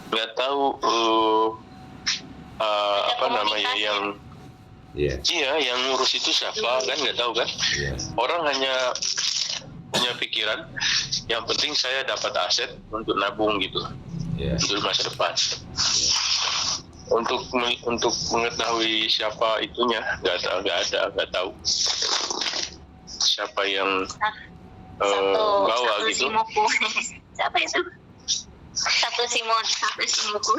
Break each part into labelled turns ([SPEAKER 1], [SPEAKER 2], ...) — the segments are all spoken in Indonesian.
[SPEAKER 1] nggak tahu apa namanya yang yang ngurus itu siapa kan, nggak tahu kan. Orang hanya punya pikiran yang penting saya dapat aset untuk nabung gitu, untuk masa depan. Untuk mengetahui siapa itunya nggak tahu siapa yang bawa gitu.
[SPEAKER 2] Siapa itu? Satu Simoku.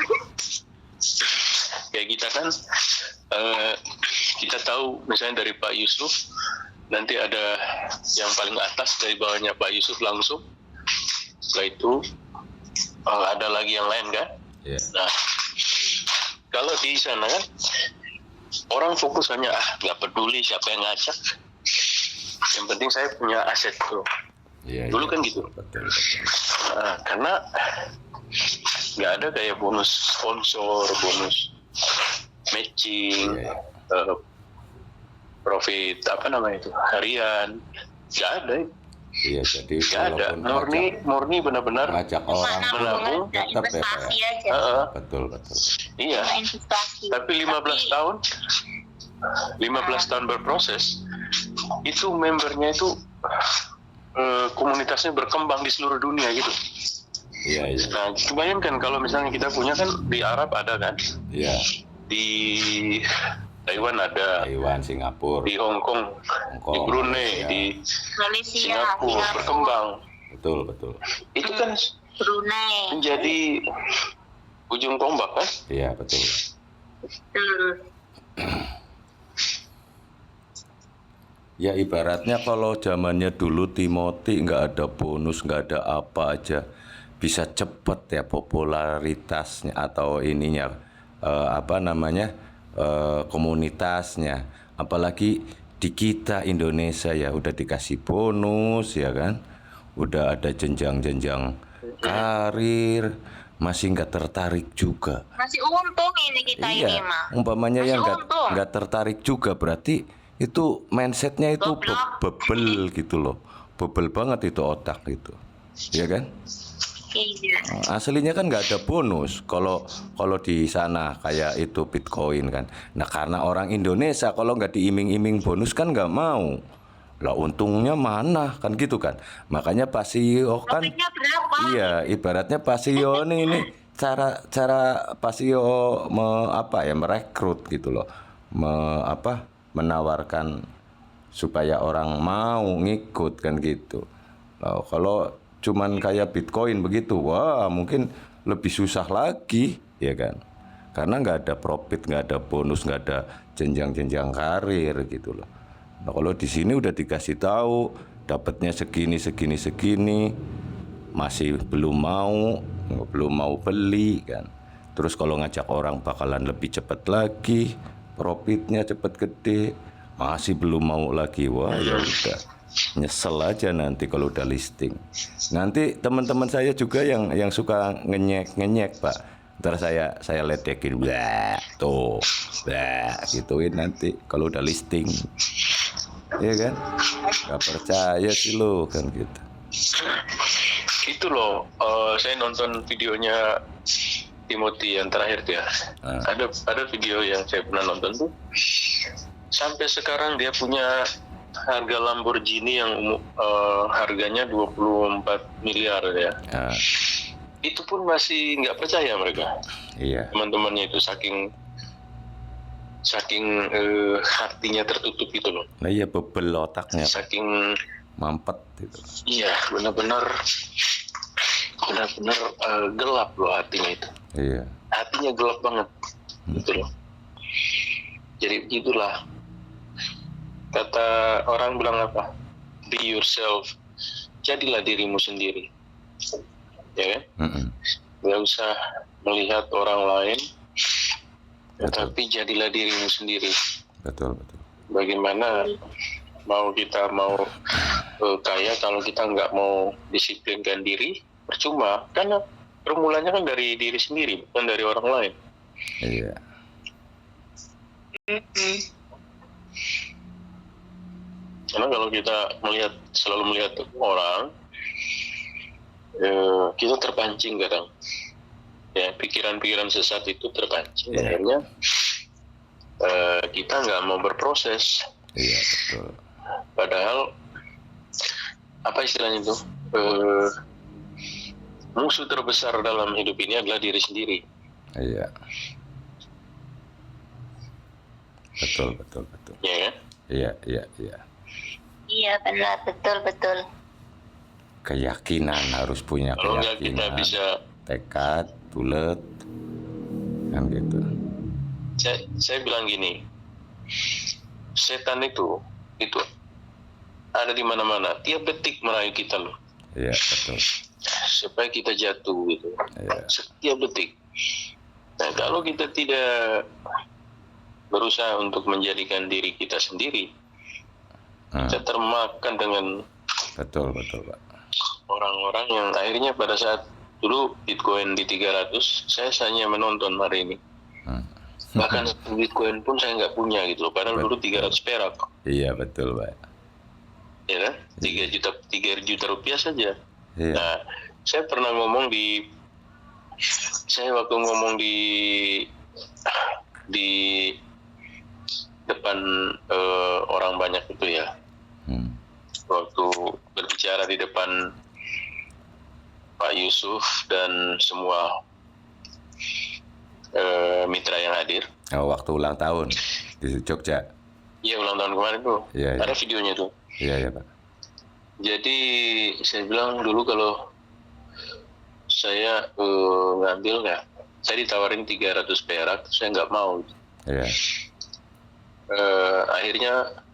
[SPEAKER 1] Kayak kita kan kita tahu misalnya dari Pak Yusuf, nanti ada yang paling atas dari bawahnya Pak Yusuf langsung. Setelah itu ada lagi yang lain kan. Nah, kalau di sana kan orang fokus hanya nggak peduli siapa yang ngajak, yang penting saya punya aset tuh. Dulu kan gitu.
[SPEAKER 3] Betul.
[SPEAKER 1] Nah, karena nggak ada kayak bonus sponsor, bonus matching, profit harian, nggak ada.
[SPEAKER 3] Jadi
[SPEAKER 1] nggak ada, murni benar-benar
[SPEAKER 3] ngajak orang
[SPEAKER 1] menabung,
[SPEAKER 3] tetap
[SPEAKER 2] investasi
[SPEAKER 3] ya,
[SPEAKER 2] aja.
[SPEAKER 3] betul.
[SPEAKER 1] Iya. Tapi 15 tahun berproses, itu membernya itu komunitasnya berkembang di seluruh dunia gitu.
[SPEAKER 3] Iya.
[SPEAKER 1] Nah, bayangkan kalau misalnya kita punya kan di Arab ada kan, di Taiwan ada,
[SPEAKER 3] Singapura,
[SPEAKER 1] di Hong Kong, di Brunei, di
[SPEAKER 2] Malaysia,
[SPEAKER 1] Singapura berkembang.
[SPEAKER 3] Betul.
[SPEAKER 1] Itu kan
[SPEAKER 2] Brunei
[SPEAKER 1] menjadi ujung tombak kan?
[SPEAKER 3] Iya, betul. Ya ibaratnya kalau zamannya dulu Timothy nggak ada bonus, nggak ada apa aja, bisa cepet ya popularitasnya atau ininya komunitasnya. Apalagi di kita Indonesia ya udah dikasih bonus ya kan, udah ada jenjang-jenjang karir, masih nggak tertarik juga.
[SPEAKER 2] Masih untung ini kita ini mah.
[SPEAKER 3] Umpamanya yang nggak tertarik juga berarti itu mindsetnya itu bebel gitu loh, bebel banget itu otak itu, ya kan? Aslinya kan nggak ada bonus kalau di sana kayak itu Bitcoin kan. Nah karena orang Indonesia kalau nggak diiming-iming bonus kan nggak mau. Lah untungnya mana kan gitu kan. Makanya Pak CEO kan, iya ibaratnya Pak CEO ini cara Pak CEO merekrut gitu loh, menawarkan supaya orang mau ngikut kan gitu. Nah, kalau cuman kayak Bitcoin begitu, wah mungkin lebih susah lagi ya kan, karena nggak ada profit, nggak ada bonus, nggak ada jenjang-jenjang karir gitu loh. Nah kalau di sini udah dikasih tahu dapatnya segini, masih belum mau beli kan. Terus kalau ngajak orang bakalan lebih cepat lagi, profitnya cepat gede, masih belum mau lagi. Wah ya udah, nyesel aja nanti kalau udah listing. Nanti teman-teman saya juga yang suka ngenyek Pak, ntar saya ledekin, gituin nanti kalau udah listing, ya kan? Gak percaya sih lo kan gitu.
[SPEAKER 1] Itu loh, saya nonton videonya Timothy yang terakhir tuh ya. Ada video yang saya pernah nonton tuh. Sampai sekarang dia punya harga Lamborghini yang harganya 24 miliar ya. Itu pun masih nggak percaya mereka.
[SPEAKER 3] Iya.
[SPEAKER 1] Teman-temannya itu saking hatinya tertutup gitu loh.
[SPEAKER 3] Nah iya, bebel otaknya.
[SPEAKER 1] Saking
[SPEAKER 3] mampet gitu.
[SPEAKER 1] Iya, benar-benar gelap loh hatinya itu.
[SPEAKER 3] Iya.
[SPEAKER 1] Hatinya gelap banget, gitu loh. Jadi itulah kata orang bilang apa? Be yourself. Jadilah dirimu sendiri, ya kan? Gak usah melihat orang lain, tetapi jadilah dirimu sendiri.
[SPEAKER 3] Betul.
[SPEAKER 1] Bagaimana kita mau kaya kalau kita nggak mau disiplinkan diri, percuma. Karena permulanya kan dari diri sendiri, bukan dari orang lain.
[SPEAKER 3] Iya.
[SPEAKER 1] Karena kalau kita selalu melihat orang, kita terpancing kadang. ya pikiran-pikiran sesat itu terpancing.
[SPEAKER 3] Iya.
[SPEAKER 1] Akhirnya kita nggak mau berproses.
[SPEAKER 3] Iya, betul.
[SPEAKER 1] Padahal apa istilahnya itu, musuh terbesar dalam hidup ini adalah diri sendiri.
[SPEAKER 3] Iya. Betul.
[SPEAKER 1] Ya kan?
[SPEAKER 3] Iya.
[SPEAKER 2] Iya benar, betul.
[SPEAKER 3] Keyakinan, harus punya
[SPEAKER 1] Kalau nggak kita
[SPEAKER 3] keyakinan,
[SPEAKER 1] bisa,
[SPEAKER 3] tekad, bulat, kan gitu.
[SPEAKER 1] saya bilang gini, setan itu ada di mana-mana, tiap detik merayu kita loh,
[SPEAKER 3] Iya, betul.
[SPEAKER 1] supaya kita jatuh gitu,
[SPEAKER 3] Iya.
[SPEAKER 1] setiap detik. Nah kalau kita tidak berusaha untuk menjadikan diri kita sendiri, kita termakan dengan
[SPEAKER 3] Betul, Pak.
[SPEAKER 1] orang-orang yang akhirnya pada saat dulu Bitcoin di 300, saya hanya menonton hari ini. Bahkan Bitcoin pun saya nggak punya gitu loh, padahal dulu 300 perak.
[SPEAKER 3] Iya, betul, Pak.
[SPEAKER 1] Ya kan? 3 juta rupiah saja.
[SPEAKER 3] Iya.
[SPEAKER 1] Nah, saya pernah ngomong saya waktu ngomong di depan orang banyak itu ya, waktu berbicara di depan Pak Yusuf dan semua mitra yang hadir.
[SPEAKER 3] Waktu ulang tahun di Jogja.
[SPEAKER 1] Iya, ulang tahun kemarin tuh.
[SPEAKER 3] Iya.
[SPEAKER 1] Ada videonya tuh.
[SPEAKER 3] Iya, Pak.
[SPEAKER 1] Jadi saya bilang dulu kalau saya ngambil nggak, saya ditawarin 300 perak, saya nggak mau.
[SPEAKER 3] Iya.
[SPEAKER 1] Akhirnya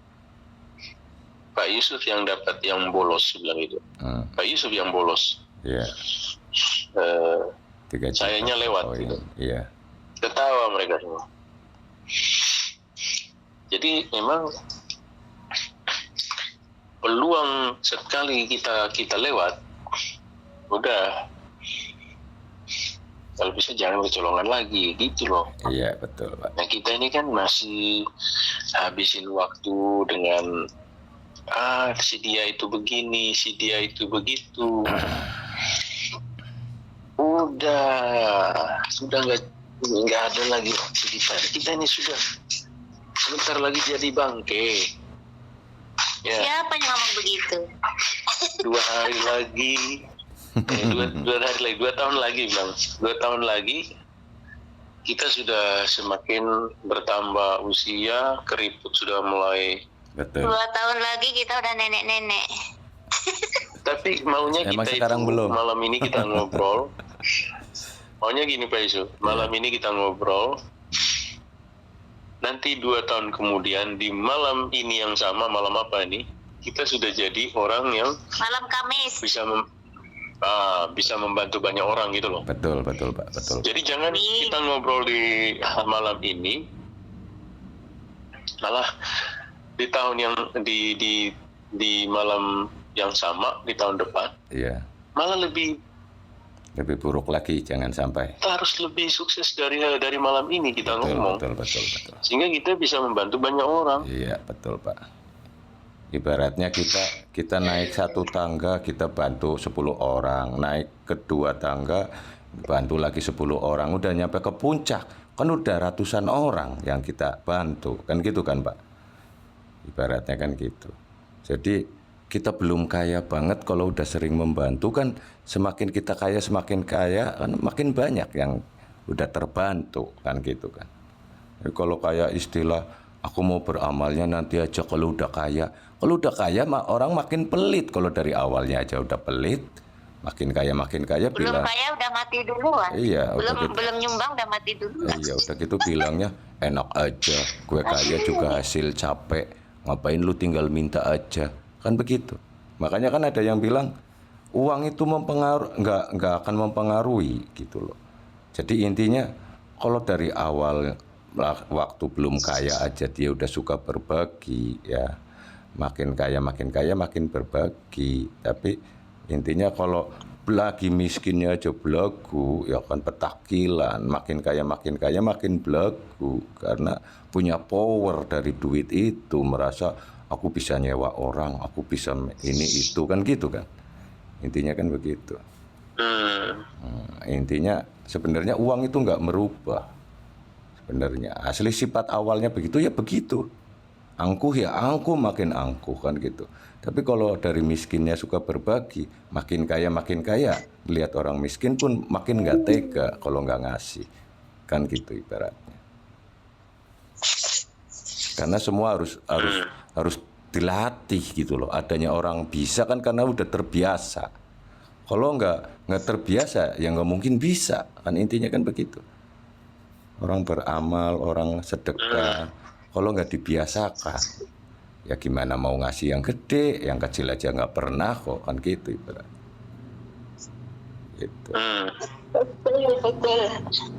[SPEAKER 1] Pak Yusuf yang dapat, yang bolos, bilang itu. Pak Yusuf yang bolos.
[SPEAKER 3] Iya. 3 juta.
[SPEAKER 1] Sayanya lewat. Gitu.
[SPEAKER 3] Iya.
[SPEAKER 1] Ketawa mereka semua. Jadi memang peluang sekali kita lewat, udah, kalau bisa jangan bercolongan lagi gitu loh.
[SPEAKER 3] Iya, betul, Pak.
[SPEAKER 1] Nah kita ini kan masih habisin waktu dengan si dia itu begini, si dia itu begitu. Sudah nggak ada lagi waktu kita ini sudah sebentar lagi jadi bangke. Ya.
[SPEAKER 2] Siapa yang ngomong begitu?
[SPEAKER 1] 2 hari lagi, 2 tahun lagi bilang, 2 tahun lagi kita sudah semakin bertambah usia, keriput sudah mulai.
[SPEAKER 3] Betul.
[SPEAKER 2] 2 tahun lagi kita udah nenek-nenek.
[SPEAKER 1] Tapi maunya
[SPEAKER 3] Emang
[SPEAKER 1] kita
[SPEAKER 3] sekarang
[SPEAKER 1] itu
[SPEAKER 3] belum.
[SPEAKER 1] malam ini kita ngobrol. Maunya gini Pak Yusuf, malam ini kita ngobrol. Nanti 2 tahun kemudian di malam ini yang sama, malam apa ini, kita sudah jadi orang yang
[SPEAKER 2] Malam Kamis.
[SPEAKER 1] bisa membantu banyak orang gitu loh.
[SPEAKER 3] Betul, Pak. Betul.
[SPEAKER 1] Jadi jangan kita ngobrol di malam ini, malah di tahun yang di malam yang sama di tahun depan,
[SPEAKER 3] Iya.
[SPEAKER 1] malah lebih
[SPEAKER 3] buruk lagi, jangan sampai.
[SPEAKER 1] kita harus lebih sukses dari malam ini kita ngomong.
[SPEAKER 3] Betul.
[SPEAKER 1] Sehingga kita bisa membantu banyak orang.
[SPEAKER 3] Iya, betul, Pak. Ibaratnya kita naik 1 tangga, kita bantu 10 orang, naik ke 2 tangga, bantu lagi 10 orang, udah nyampe ke puncak, kan udah ratusan orang yang kita bantu, kan gitu kan, Pak? Ibaratnya kan gitu. Jadi kita belum kaya banget kalau udah sering membantu, kan semakin kita kaya kan makin banyak yang udah terbantu, kan gitu kan. Jadi kalau kayak istilah aku mau beramalnya nanti aja kalau udah kaya orang makin pelit. Kalau dari awalnya aja udah pelit, makin kaya
[SPEAKER 2] Belum
[SPEAKER 3] bilang
[SPEAKER 2] kaya udah mati duluan.
[SPEAKER 3] iya,
[SPEAKER 2] Belum nyumbang udah mati duluan.
[SPEAKER 3] iya, udah gitu bilangnya enak aja, gue kaya juga hasil capek, ngapain lu tinggal minta aja, kan begitu. Makanya kan ada yang bilang uang itu nggak akan mempengaruhi gitu loh. Jadi intinya kalau dari awal waktu belum kaya aja dia udah suka berbagi, ya makin kaya makin berbagi. Tapi intinya kalau lagi miskinnya aja belagu, ya kan petakilan. Makin kaya makin belagu, karena punya power dari duit itu, merasa aku bisa nyewa orang, aku bisa ini itu, kan gitu kan. Intinya kan begitu. Intinya sebenarnya uang itu nggak merubah. Sebenarnya asli sifat awalnya begitu ya begitu. Angkuh ya angkuh, makin angkuh kan gitu. Tapi kalau dari miskinnya suka berbagi, makin kaya, lihat orang miskin pun makin nggak tega kalau nggak ngasih. Kan gitu ibaratnya. Karena semua harus dilatih gitu loh. Adanya orang bisa kan karena udah terbiasa. Kalau nggak terbiasa ya nggak mungkin bisa. Kan intinya kan begitu. Orang beramal, orang sedekah, kalau nggak dibiasakan, ya gimana mau ngasih yang gede, yang kecil aja nggak pernah kok, kan gitu ibarat. Gitu.
[SPEAKER 2] Betul.